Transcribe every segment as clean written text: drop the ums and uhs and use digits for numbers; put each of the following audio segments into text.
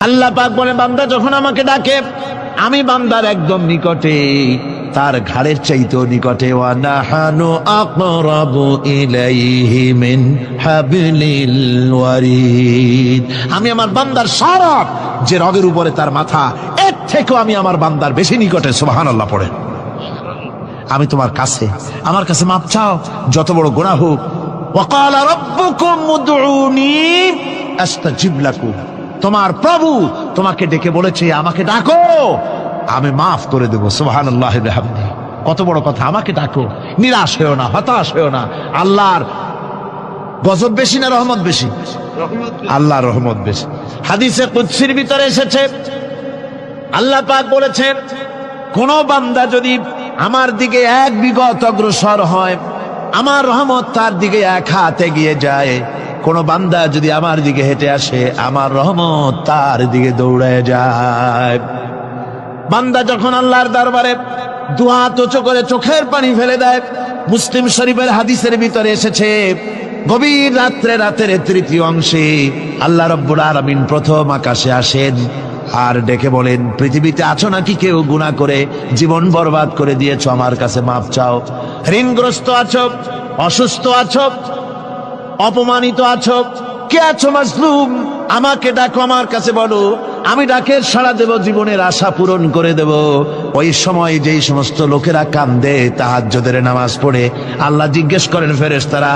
আল্লাহ পাক বলে, বান্দা যখন আমাকে ডাকে আমি বান্দার একদম নিকটে, তার ঘাড়ের চাইতেও নিকটে। ওয়া নাহানু আকরাবু ইলাইহি মিন হাবলিল ওয়ারিদ। আমি আমার বান্দার সারাত যে রগের উপরে তার মাথা, এর থেকেও আমি আমার বান্দার বেশি নিকটে। সুবহানাল্লাহ পড়েন। আমি তোমার কাছে, আমার কাছে মাপ চাও, যত বড় গুনাহ হোক। ওয়া ক্বালা রাব্বুকুম উদউনি আস্তাজিব লাকুম। তোমার প্রভু তোমাকে ডেকে বলেছে আমাকে ডাকো, আমি মাফ করে দেবো। সুবহানাল্লাহ ওয়া বিহামদিহি। কত বড় কথা, আমাকে ডাকো, নিরাশ হয়েও না, হতাশ হয়েও না। আল্লাহর গজব বেশি না রহমত বেশি? আল্লাহর রহমত বেশি। হাদিসে কুদসির ভিতরে এসেছে, আল্লাহ পাক বলেছেন, কোন বান্দা যদি আমার দিকে এক বিগত অগ্রসর হয়, আমার রহমত তার দিকে এক হাত এগিয়ে যায়। কোন বান্দা যদি আমার দিকে হেঁটে আসে, আমার রহমত তার দিকে দৌড়ে যায়। বান্দা যখন আল্লাহর দরবারে দুহাত উঁচু করে চোখের পানি ফেলে দেয়, মুসলিম শরীফের হাদিসের ভিতরে এসেছে, গভীর রাত্রে, রাতের তৃতীয় অংশে আল্লাহ রাব্বুল আলামিন প্রথম আকাশে আসেন আর ডেকে বলেন, পৃথিবীতে আছো নাকি কেউ গুনাহ করে জীবন বরবাদ করে দিয়েছো? আমার কাছে মাপ চাও। ঋণগ্রস্ত আছো, অসুস্থ আছো, অপমানিত আছো, কে আছো মাজলুম? আমাকে ডাকো, আমার কাছে বলো, আমি ডাকের সাড়া দেব, জীবনের আশা পূরণ করে দেব। ওই সময় যেই সমস্ত লোকেরা কান্দে তাহাজ্জুদের নামাজ পড়ে, আল্লাহ জিজ্ঞেস করেন ফেরেশতারা,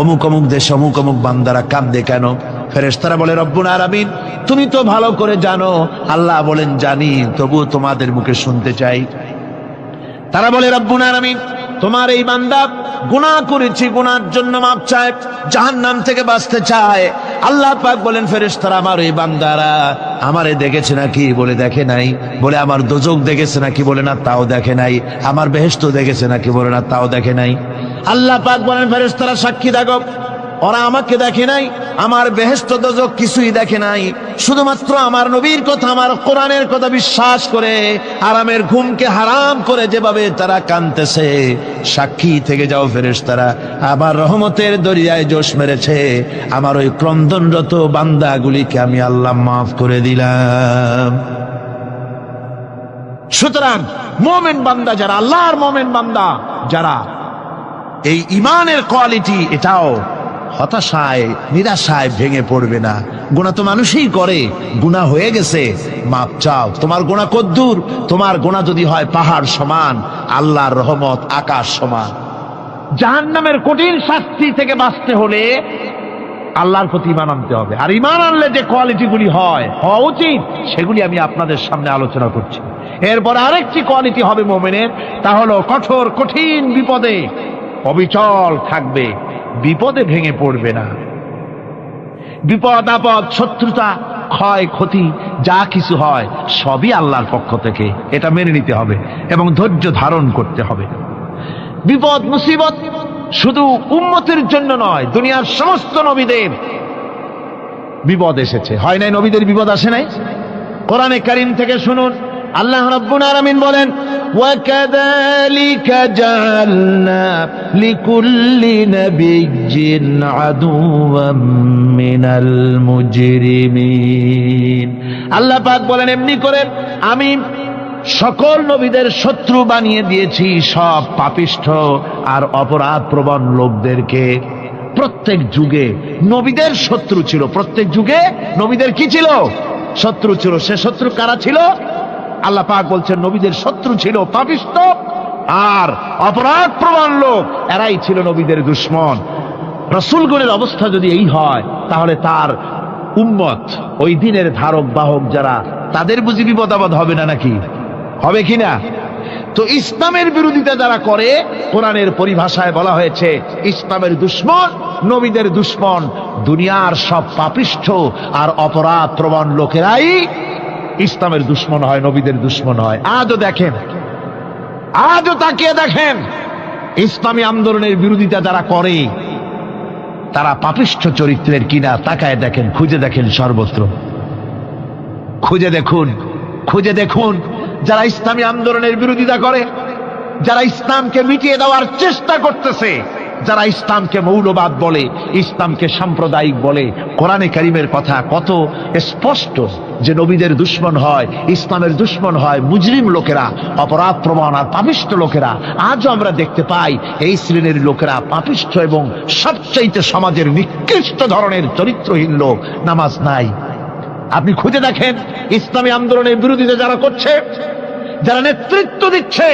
অমুক অমুক দেশ অমুক অমুক বান্দারা কান্দে কেন? ফেরেশতারা বলে, রব্বুল আলামিন তুমি তো ভালো করে জানো। আল্লাহ বলেন, জানি, তবু তোমাদের মুখে শুনতে চাই। তারা বলে, রব্বুল আলামিন তোমার এই বান্দা গুনাহ করেছে, গুনার জন্য মাপ চায়, জাহান্নাম থেকে বাঁচতে চায়। আল্লাহ পাক বলেন, ফেরেশতারা আমার এই বান্দারা আমারে দেখেছে নাকি? বলে দেখে নাই। বলে আমার দোজখ দেখেছে নাকি? বলে না, তাও দেখে নাই। আমার বেহেশত দেখেছে নাকি? বলে না, তাও দেখে নাই। আল্লাহ পাক বলেন, ফেরেশতারা সাক্ষী থাকো, ওরা আমাকে দেখে নাই, আমার বেহেশত দোজখ কিছুই দেখে নাই। শুধুমাত্র আমার নবীর কথা, আমার কোরআনের কথা বিশ্বাস করে আরামের ঘুমকে হারাম করে যেভাবে তারা কাঁদতেছে, সাক্ষী থেকে যাও ফেরেশতারা, আমার রহমতের দরিয়ায় জোশ মেরেছে, আমার ওই ক্রন্দনরত বান্দাগুলিকে আমি আল্লাহ মাফ করে দিলাম। সুতরাং মুমিন বান্দা যারা, আল্লাহর মুমিন বান্দা যারা, এই ইমানের কোয়ালিটি, এটাও হতাশায় নিরাশায় ভেঙে পড়বে না। গুনাহ তো মানুষই করে, গুনাহ হয়ে গেছে, মাপ চাও। তোমার গুনাহ কদ্দুর? তোমার গুনাহ যদি হয় পাহাড় সমান, আল্লাহর রহমত আকাশ সমান। জাহান্নামের কঠিন শাস্তি থেকে বাঁচতে হলে আল্লাহর প্রতি ঈমান আনতে হবে। আর ঈমান আনলে যে কোয়ালিটিগুলি হওয়া উচিত, সেগুলি আমি আপনাদের সামনে আলোচনা করছি। এরপর আরেকটি কোয়ালিটি হবে মুমিনের, তা হলো কঠোর কঠিন বিপদে অবিচল থাকবে, বিপদে ভেঙে পড়বে না। বিপদ আপদ, শত্রুতা, ক্ষয় ক্ষতি যা কিছু হয় সবই আল্লাহর পক্ষ থেকে, এটা মেনে নিতে হবে এবং ধৈর্য ধারণ করতে হবে। বিপদ মুসিবত শুধু উম্মতের জন্য নয়, দুনিয়ার সমস্ত নবীদের বিপদ এসেছে, হয় নাই? নবীদের বিপদ আসে নাই? কোরআনে কারীম থেকে শুনুন, আল্লাহ রাব্বুল আলামিন বলেন, وَكَذَلِكَ جَعَلْنَا لِكُلِّ نَبِيٍّ عَدُوًّا مِنَ الْمُجْرِمِينَ। আল্লাহ পাক বলেন, এমনি করে আমি সকল নবীদের শত্রু বানিয়ে দিয়েছি সব পাপিষ্ঠ আর অপরাধ প্রবণ লোকদেরকে। প্রত্যেক যুগে নবীদের শত্রু ছিল, প্রত্যেক যুগে নবীদের কি ছিল? শত্রু ছিল। সে শত্রু কারা ছিল? আল্লাহ পাক বলছেন, নবীদের শত্রু ছিল পাপিষ্ঠ আর অপরাধ প্রবণ লোক, এরাই ছিল নবীদের দুশমন। রাসূলগণের অবস্থা যদি এই হয়, তাহলে তার উম্মত, ওই দিনের ধারক বাহক যারা, তাদের বুঝি বিপদ আপদ হবে না নাকি? হবে কিনা? তো ইসলামের বিরোধিতা যারা করে, কোরআনের পরিভাষায় বলা হয়েছে ইসলামের দুশমন, নবীদের দুশমন। দুনিয়ার সব পাপিষ্ঠ আর অপরাধ প্রবণ লোকেরাই ইসলামের দুশমন হয়, নবীদের দুশমন হয়। আজও দেখেন, আজও তাকিয়ে দেখেন, ইসলামী আন্দোলনের বিরোধিতা যারা করে তারা পাপিষ্ঠ চরিত্রের কিনা, তাকায় দেখেন, খুঁজে দেখেন, সর্বত্র খুঁজে দেখুন, খুঁজে দেখুন। যারা ইসলামী আন্দোলনের বিরোধিতা করে, যারা ইসলামকে মিটিয়ে দেওয়ার চেষ্টা করতেছে, যারা ইসলামকে মৌলবাদ বলে, ইসলামকে সাম্প্রদায়িক বলে, কোরআনে কারিমের কথা কত স্পষ্ট যে নবীদের দুশমন হয়, ইসলামের দুশমন হয় মুজরিম লোকেরা, অপরাধ প্রবণ আর পাপিষ্ঠ লোকেরা। আজও আমরা দেখতে পাই এই শ্রেণীর লোকেরা পাপিষ্ঠ এবং সবচাইতে সমাজের নিকৃষ্ট ধরনের চরিত্রহীন লোক। নামাজ নাই। আপনি খুঁজে দেখেন ইসলামী আন্দোলনের বিরোধিতা যারা করছে, যারা নেতৃত্ব দিচ্ছে,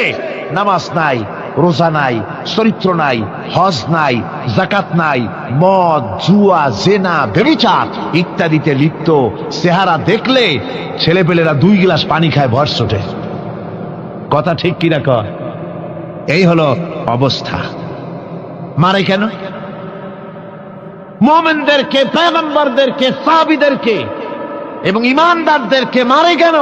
নামাজ নাই, রোজা নাই, চরিত্র নাই, হজ নাই, যাকাত নাই, মদ, জুয়া, জেনা, ব্যভিচার ইত্যাদিতে লিপ্ত। চেহারা দেখলে ছেলেপেলেরা 2 গ্লাস পানি খায় ভরসটে। কথা ঠিক কিনা কয়? এই হলো অবস্থা। মারে কেন? মুমিনদেরকে, পয়গম্বরদেরকে, সাহাবীদেরকে এবং ঈমানদারদেরকে মারে কেন?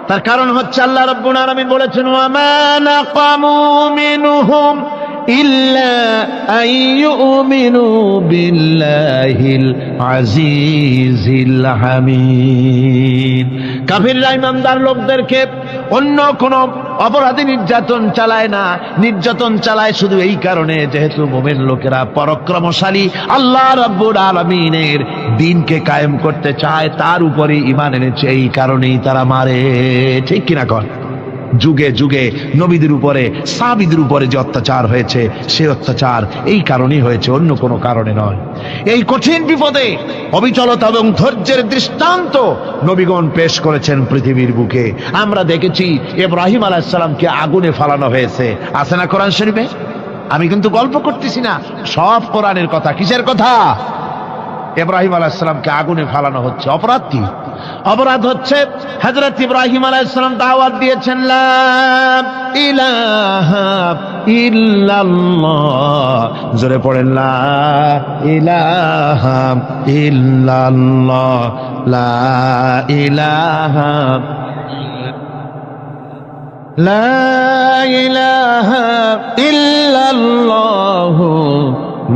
তার কারণ হচ্ছে আল্লাহ রাব্বুল আলামিন বলেছেন, ওয়া মা নাকামু মিনহুম ইল্লা আইয়ুমিনু বিল্লাহিল আজিজিল হামিদ। কাফিররা ঈমানদার লোকদেরকে অন্য কোন অপরাধী নির্যাতন চালায় না, নির্যাতন চালায় শুধু এই কারণে যেহেতু মুমিন লোকেরা পরাক্রমশালী, আল্লাহ রাব্বুল আলামিনের দ্বীনকে কায়েম করতে চায়, তার উপরে ঈমান এনেছে, এই কারণেই তারা মারে। ঠিক কিনা কর? যুগে যুগে নবীদের উপরে, সাহাবীদের উপরে যে অত্যাচার হয়েছে, সেই অত্যাচার এই কারণেই হয়েছে, অন্য কোনো কারণে নয়। এই কঠিন বিপদে অবিচলতা এবং ধৈর্যের দৃষ্টান্ত নবীগণ পেশ করেছেন পৃথিবীর বুকে। আমরা দেখেছি ইব্রাহিম আলাইহিস সালামকে আগুনে ফালানো হয়েছে, আছে না কোরআন শরীফে? আমি কিন্তু গল্প করতেছি না, সব কোরআনের কথা। কিসের কথা? ইব্রাহিম আলাইহিস সালামকে আগুনে ফালানো হচ্ছে। অপরাধ কি? অপরাধ হচ্ছে হযরত ইব্রাহিম আলাইহিস সালাম দাওয়াত দিয়েছেন, লা ইলাহা ইল্লাল্লাহ। জোরে পড়েন, লা ইলাহা ইল্লাল্লাহ, লা ইলাহা, লা ইলাহা ইল্লাল্লাহ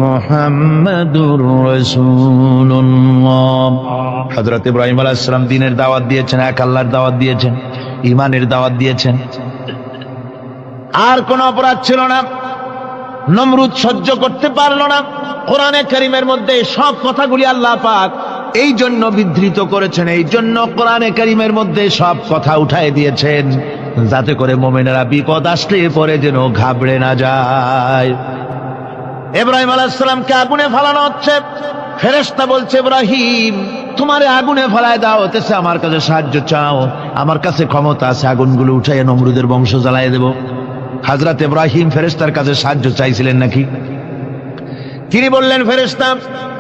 মুহাম্মাদুর রাসূলুল্লাহ। হযরত ইব্রাহিম আলাইহিস সালাম দ্বীনের দাওয়াত দিয়েছেন, এক আল্লাহর দাওয়াত দিয়েছেন, ঈমানের দাওয়াত দিয়েছেন। আর কোন অপরাধ ছিল না। নমরুদ সহ্য করতে পারল না। কোরআনে কারীমের মধ্যে সব কথাগুলি আল্লাহ পাক এই জন্য বিধৃত করেছেন, এই জন্য কোরআনে কারীমের মধ্যে সব কথা উঠায় দিয়েছেন, যাতে করে মুমিনেরা বিপদ আসলে পরে যেন ঘাবড়ে না যায়। ইব্রাহিম আলাইহিস সালামকে আগুনে ফালানো হচ্ছে। ফেরেশতা বলছে, ইব্রাহিম তোমারে আগুনে ফালায় দাও, হতেছে আমার কাছে সাহায্য চাও, আমার কাছে ক্ষমতা আছে, আগুনগুলো উঠাইয়া নমরুদের বংশ জ্বালাইয়া দেব। হযরত ইব্রাহিম ফেরেশতার কাছে সাহায্য চাইছিলেন নাকি? তিনি বললেন, ফেরেশতা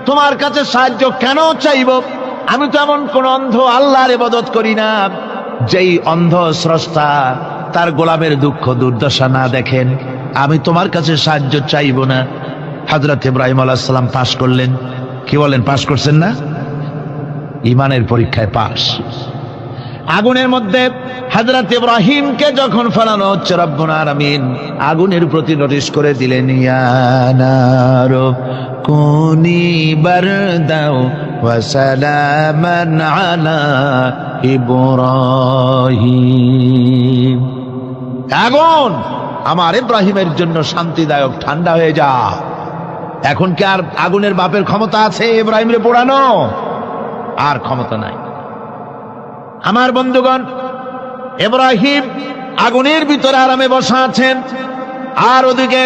তোমার কাছে সাহায্য কেন চাইব? আমি তো এমন কোন অন্ধ আল্লাহর ইবাদত করি না যেই অন্ধ স্রষ্টা তার গোলামের দুঃখ দুর্দশা না দেখেন। আমি তোমার কাছে সাহায্য চাইব না। হযরত ইব্রাহিম আলাইহিস সালাম পাশ করলেন। কি বলেন, পাশ করছেন না? ঈমানের পরীক্ষায় পাশ। আগুনের মধ্যে হযরত ইব্রাহিমকে যখন ফেলানো হচ্ছে, রব্বুল আলামিন আগুনের প্রতি নোটিশ করে দিলেন, ইয়া নারু কুনি বারদাও ওয়া সালামান আলা ইব্রাহিম। আগুন আমার ইব্রাহিমের জন্য শান্তিদায়ক, ঠান্ডা হয়ে যা। এখন কি আর আগুনের বাপের ক্ষমতা আছে ইব্রাহিমরে পোড়ানো? আর ক্ষমতা নাই। আমার বন্ধুগণ, ইব্রাহিম আগুনের ভিতরে আরামে বসা আছেন, আর ওদিকে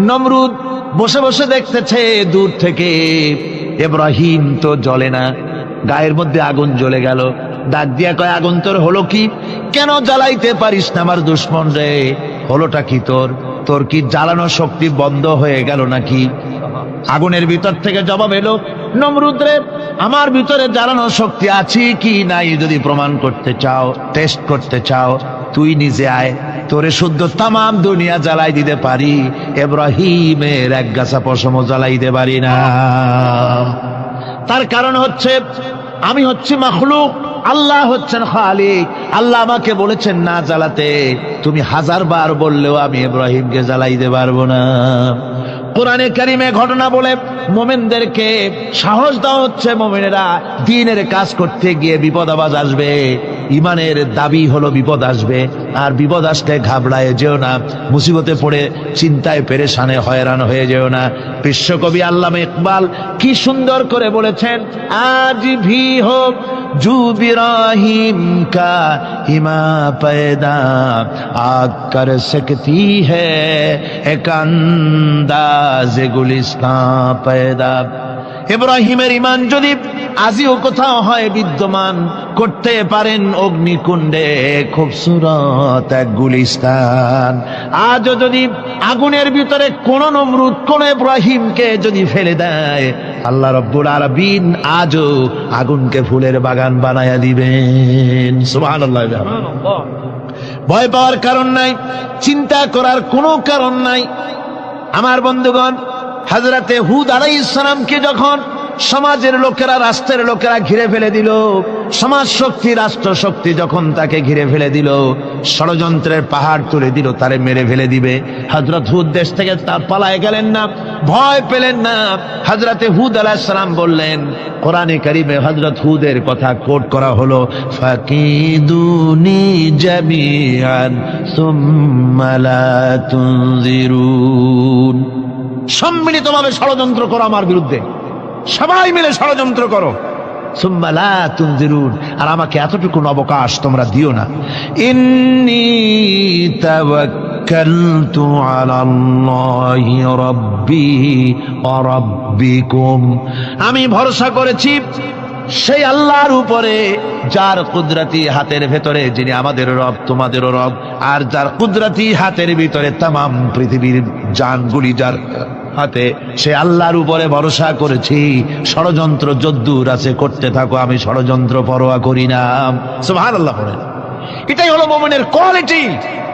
নমরুদ বসে বসে দেখতেছে দূর থেকে। ইব্রাহিম তো জ্বলে না, গায়ের মধ্যে আগুন জ্বলে গেল। ডাক দিয়া কয়, আগুন তোর হলো কি? কেন জ্বালাইতে পারিস না আমার দুশ্মন রে? হলোটা কি তোর? তোর কি জ্বালানো শক্তি বন্ধ হয়ে গেল নাকি? আগুনের ভিতর থেকে জবাব এলো, নমরুদ রে, আমার ভিতরে জ্বালানো শক্তি আছে কি নাই যদি প্রমাণ করতে চাও, টেস্ট করতে চাও, তুই নিজে আয়, তোরে শুদ্ধ তামাম দুনিয়া জ্বালাই দিতে পারি, ইব্রাহিমের এক গাছা পশমও জ্বালাই দিতে পারি না। তার কারণ হচ্ছে আমি হচ্ছি মাখলুক, আল্লাহ হচ্ছেন খালিক। আল্লাহ আমাকে বলেছেন না জ্বালাতে, তুমি 1000 বার বললেও আমি ইব্রাহিমকে জ্বালাইতে পারবো না। কোরআনে কারিমে ঘটনা বলে মুমিনদেরকে সাহস দেওয়া হচ্ছে, মুমিনেরা দ্বীনের কাজ করতে গিয়ে বিপদ আবাজ আসবে, ঈমানের দাবি হলো বিপদ আসবে, আর বিপদ আসলে ঘাবড়ায় যেও না, মুসিবতে পড়ে চিন্তায় পেরেশানে হয়রান হয়ে যেও না। বিশ্বকবি আল্লামা ইকবাল কি সুন্দর করে বলেছেন, আজ ভি হোক জু বিরাহিম কা হিমা पैदा आग कर सकती है एक अंदाज गुलिस्तां पैदा। ইব্রাহিমের ঈমান যদি আজিও কোথাও হয় বিদ্যমান, করতে পারেন অগ্নিকুণ্ডে খুবসুরত এক গুলিস্তান। আজও যদি আগুনের ভিতরে কোন নমরুদ কোন ইব্রাহিমকে যদি ফেলে দেয়, আল্লাহ রাব্বুল আলামিন আজও আগুনকে ফুলের বাগান বানায়া দিবেন। সুবহানাল্লাহ। ভয় পাওয়ার কারণ নাই, চিন্তা করার কোনো কারণ নাই। আমার বন্ধুগণ, হযরতে হুদ আলাইহিস সালামকে যখন সমাজের লোকেরা, রাষ্ট্রের লোকেরা ঘিরে ফেলে দিল, সমাজ শক্তি, রাষ্ট্র শক্তি যখন তাকে ঘিরে ফেলে দিল, ষড়যন্ত্রের পাহাড় তুলে দিল, তারে মেরে ফেলে দিবে, হযরত হুদ দেশ থেকে তার পালায় গেলেন না, ভয় পেলেন না। হযরতে হুদ আলাইহিস সালাম বললেন, কোরআনে কারীমে হযরত হুদের কথা কোট করা হলো, ফাকিদুনি জামিআন সুম্মা লা তুনজিরুন। সম্মিলিতভাবে ষড়যন্ত্র করো আমার বিরুদ্ধে, সবাই মিলে ষড়যন্ত্র করো, সুম্মা লা তুনজিরুন, আর আমাকে এতটুকু অবকাশ তোমরা দিও না। ইন্নী তাওয়াক্কালতু আলাল্লাহি রাব্বি ওয়া রাব্বিকুম, আমি ভরসা করেছি সেই আল্লাহর উপরে যার কুদরতি হাতের ভেতরে, যিনি আমাদের রব তোমাদেরও রব, আর যার কুদরতি হাতের ভিতরে তামাম পৃথিবীর জানগুলি যার হাতে, সে আল্লাহর উপরে ভরসা করেছি। ষড়যন্ত্র যদ্দূর আছে করতে থাকো, আমি ষড়যন্ত্র পরোয়া করি না। সুবহানাল্লাহ। এটাই হলো মুমিনের কোয়ালিটি।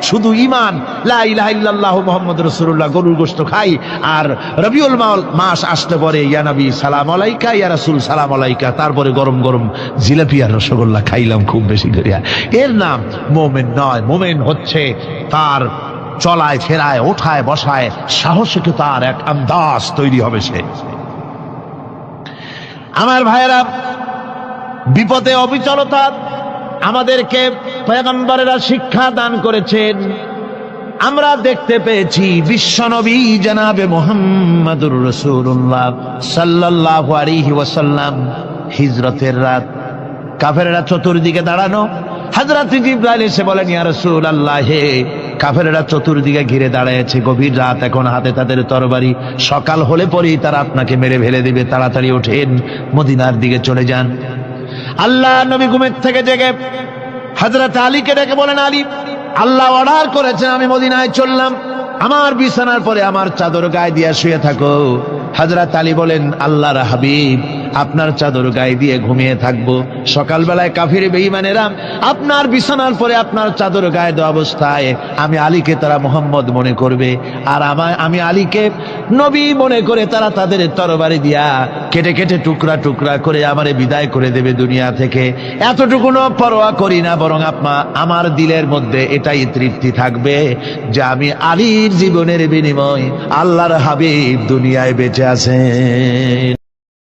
শুধু ঈমান, লা ইলাহা ইল্লাল্লাহু মুহাম্মাদুর রাসূলুল্লাহ, গরুর গোশত খাই, আর রবিউল মাস আসতে পরে ইয়া নবী সালাম আলাইকা, ইয়া রাসূল সালাম আলাইকা, তারপরে গরম গরম জিলাপি আর রসগোল্লা খাইলাম খুব বেশি করিয়া, এর নাম মুমিন নয়। মুমিন হচ্ছে তার চলায় ফেরায়, ওঠায় বসায় সাহসিকতার তার এক আন্দাজ তৈরি হবে সে। আমার ভাইয়েরা, বিপদে অবিচলতা আমাদেরকে পয়গম্বরেরা শিক্ষা দান করেছেন। আমরা দেখতে পেয়েছি বিশ্বনবী জনাবে মুহাম্মদুর রাসূলুল্লাহ সাল্লাল্লাহু আলাইহি ওয়াসাল্লাম হিজরতের রাত, কাফেররা চতুর্দিকে দাঁড়ানো, হযরত জিবরাইল এসে বলেন, ইয়া রাসূলুল্লাহ, হে কাফেররা চতুর্দিকে ঘিরে দাঁড়িয়েছে, গভীর রাত, এখন হাতে তাদের তরবারি, সকাল হলে পরেই তারা আপনাকে মেরে ফেলে দিবে, তাড়াতাড়ি ওঠেন, মদিনার দিকে চলে যান। আল্লাহ নবী ঘুমের থেকে জেগে হযরত আলীকে ডেকে বলেন, আলী, আল্লাহ অর্ডার করেছেন, আমি মদিনায় চললাম, আমার বিছানার পরে আমার চাদর গায়ে দিয়ে শুয়ে থাকো। হযরত আলী বলেন, আল্লাহর হাবিব, আপনার চাদর গায়ে দিয়ে ঘুমিয়ে থাকবো, সকালবেলায় কাফির বেঈমানেরা আপনার বিছানার পরে আপনার চাদর গায়ে দেওয়া অবস্থায় আমি আলীকে তারা মুহাম্মদ মনে করবে, আর আমি আলীকে নবী মনে করে তারা তাদের তরবারি দিয়া কেটে কেটে টুকরা টুকরা করে আমারে বিদায় করে দেবে দুনিয়া থেকে। এতটুকুনো পরোয়া করি না, বরং আমার দিলের মধ্যে এটাই তৃপ্তি থাকবে যে আমি আলীর জীবনের বিনিময় আল্লাহর হাবিব দুনিয়ায় বেঁচে আছেন।